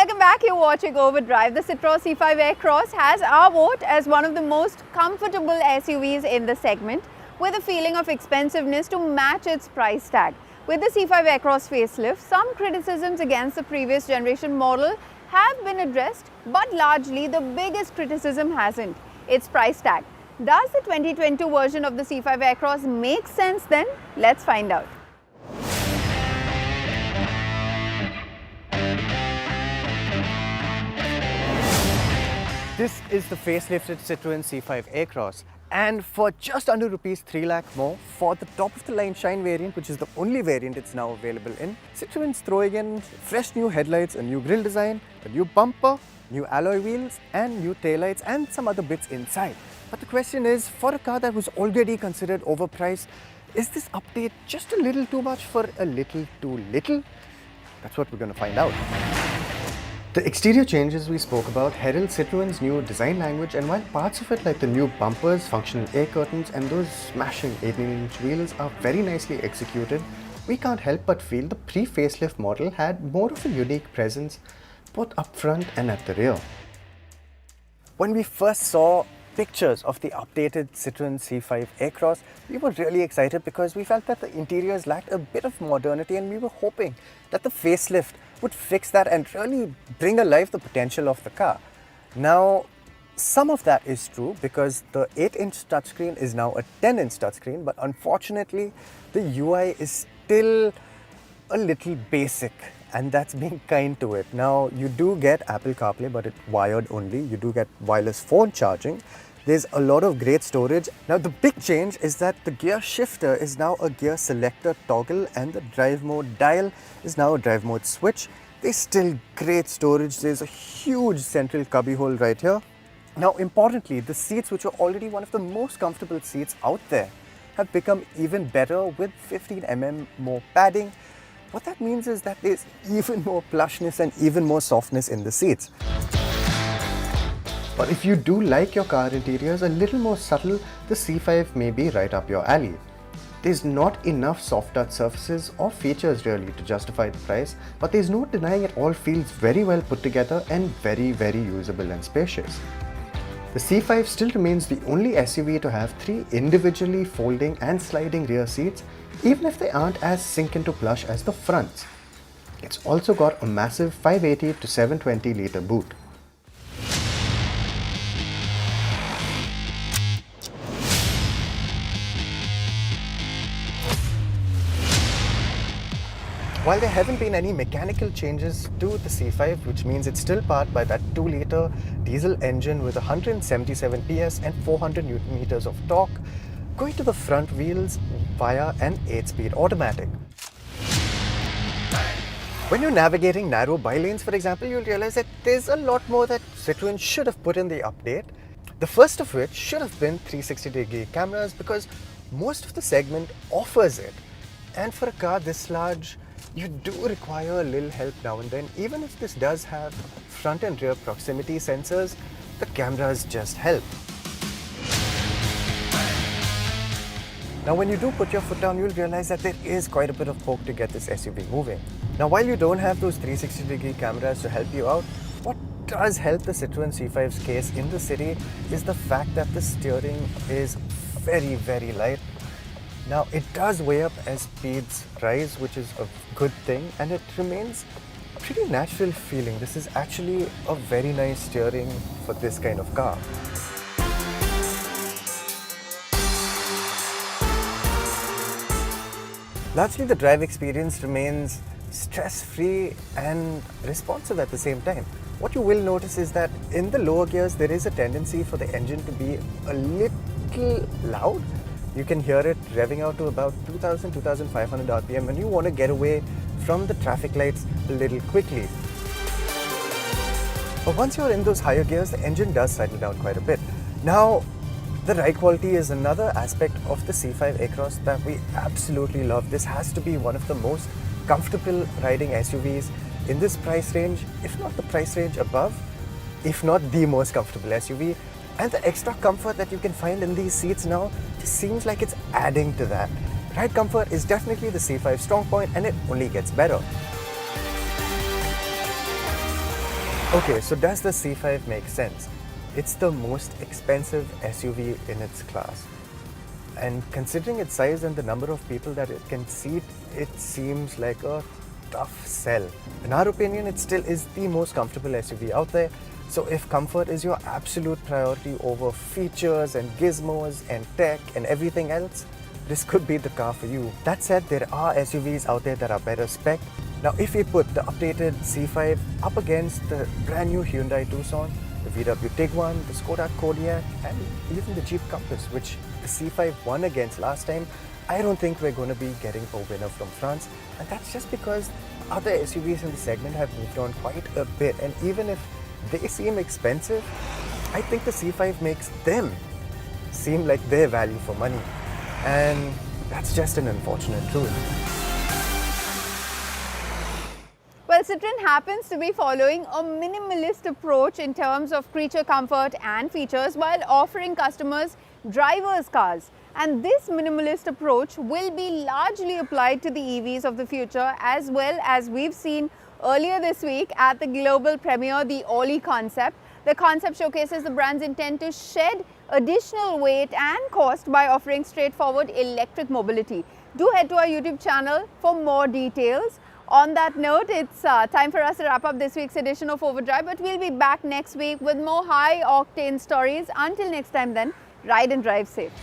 Welcome back, you're watching Overdrive. The Citroen C5 Aircross has our vote as one of the most comfortable SUVs in the segment, with a feeling of expensiveness to match its price tag. With the C5 Aircross facelift, some criticisms against the previous generation model have been addressed, but largely the biggest criticism hasn't. Its price tag. Does the 2022 version of the C5 Aircross make sense then? Let's find out. This is the facelifted Citroen C5 Aircross, and for just under rupees 3 lakh more for the top of the line Shine variant, which is the only variant it's now available in, Citroen's throwing in fresh new headlights, a new grille design, a new bumper, new alloy wheels and new taillights and some other bits inside. But the question is, for a car that was already considered overpriced, is this update just a little too much for a little too little? That's what we're going to find out. The exterior changes we spoke about herald Citroen's new design language, and while parts of it like the new bumpers, functional air curtains and those smashing 18-inch wheels are very nicely executed, we can't help but feel the pre-facelift model had more of a unique presence both up front and at the rear. When we first saw pictures of the updated Citroen C5 Aircross, we were really excited because we felt that the interiors lacked a bit of modernity, and we were hoping that the facelift would fix that and really bring alive the potential of the car. Now, some of that is true because the 8-inch touchscreen is now a 10-inch touchscreen, but unfortunately the UI is still a little basic, and that's being kind to it. Now, you do get Apple CarPlay, but it's wired only. You do get wireless phone charging. There's a lot of great storage. Now, the big change is that the gear shifter is now a gear selector toggle, and the drive mode dial is now a drive mode switch. There's still great storage. There's a huge central cubby hole right here. Now, importantly, the seats, which are already one of the most comfortable seats out there, have become even better with 15 mm more padding. What that means is that there's even more plushness and even more softness in the seats. But if you do like your car interiors a little more subtle, the C5 may be right up your alley. There's not enough soft touch surfaces or features really to justify the price, but there's no denying it all feels very well put together and very usable and spacious. The C5 still remains the only SUV to have 3 individually folding and sliding rear seats, even if they aren't as sink into plush as the fronts. It's also got a massive 580 to 720 litre boot. While there haven't been any mechanical changes to the C5, which means it's still powered by that 2-litre diesel engine with 177 PS and 400 Nm of torque, going to the front wheels via an 8-speed automatic. When you're navigating narrow bylanes, for example, you'll realize that there's a lot more that Citroen should have put in the update. The first of which should have been 360-degree cameras, because most of the segment offers it. And for a car this large, you do require a little help now and then. Even if this does have front and rear proximity sensors, the cameras just help. Now, when you do put your foot down, you'll realize that there is quite a bit of poke to get this SUV moving. Now, while you don't have those 360-degree cameras to help you out, what does help the Citroen C5's case in the city is the fact that the steering is very light. Now, it does weigh up as speeds rise, which is a good thing, and it remains pretty natural feeling. This is actually a very nice steering for this kind of car. Largely, the drive experience remains stress-free and responsive at the same time. What you will notice is that in the lower gears, there is a tendency for the engine to be a little loud. You can hear it revving out to about 2,000–2,500 RPM when you want to get away from the traffic lights a little quickly. But once you're in those higher gears, the engine does settle down quite a bit. Now, the ride quality is another aspect of the C5 Aircross that we absolutely love. This has to be one of the most comfortable riding SUVs in this price range, if not the price range above, if not the most comfortable SUV. And the extra comfort that you can find in these seats now just seems like it's adding to that. Ride comfort is definitely the C5's strong point, and it only gets better. Okay, so does the C5 make sense? It's the most expensive SUV in its class. And considering its size and the number of people that it can seat, it seems like a tough sell. In our opinion, it still is the most comfortable SUV out there. So if comfort is your absolute priority over features and gizmos and tech and everything else, this could be the car for you. That said, there are SUVs out there that are better spec. Now, if we put the updated C5 up against the brand new Hyundai Tucson, the VW Tiguan, the Skoda Kodiaq, and even the Jeep Compass, which the C5 won against last time, I don't think we're going to be getting a winner from France. And that's just because other SUVs in the segment have moved on quite a bit. And even if they seem expensive, I think the C5 makes them seem like their value for money. And that's just an unfortunate truth. Well, Citroen happens to be following a minimalist approach in terms of creature comfort and features while offering customers driver's cars. And this minimalist approach will be largely applied to the EVs of the future, as well as we've seen earlier this week at the global premiere, the Ollie concept. The concept showcases the brand's intent to shed additional weight and cost by offering straightforward electric mobility. Do head to our YouTube channel for more details. On that note, it's time for us to wrap up this week's edition of Overdrive, but we'll be back next week with more high-octane stories. Until next time then, ride and drive safe.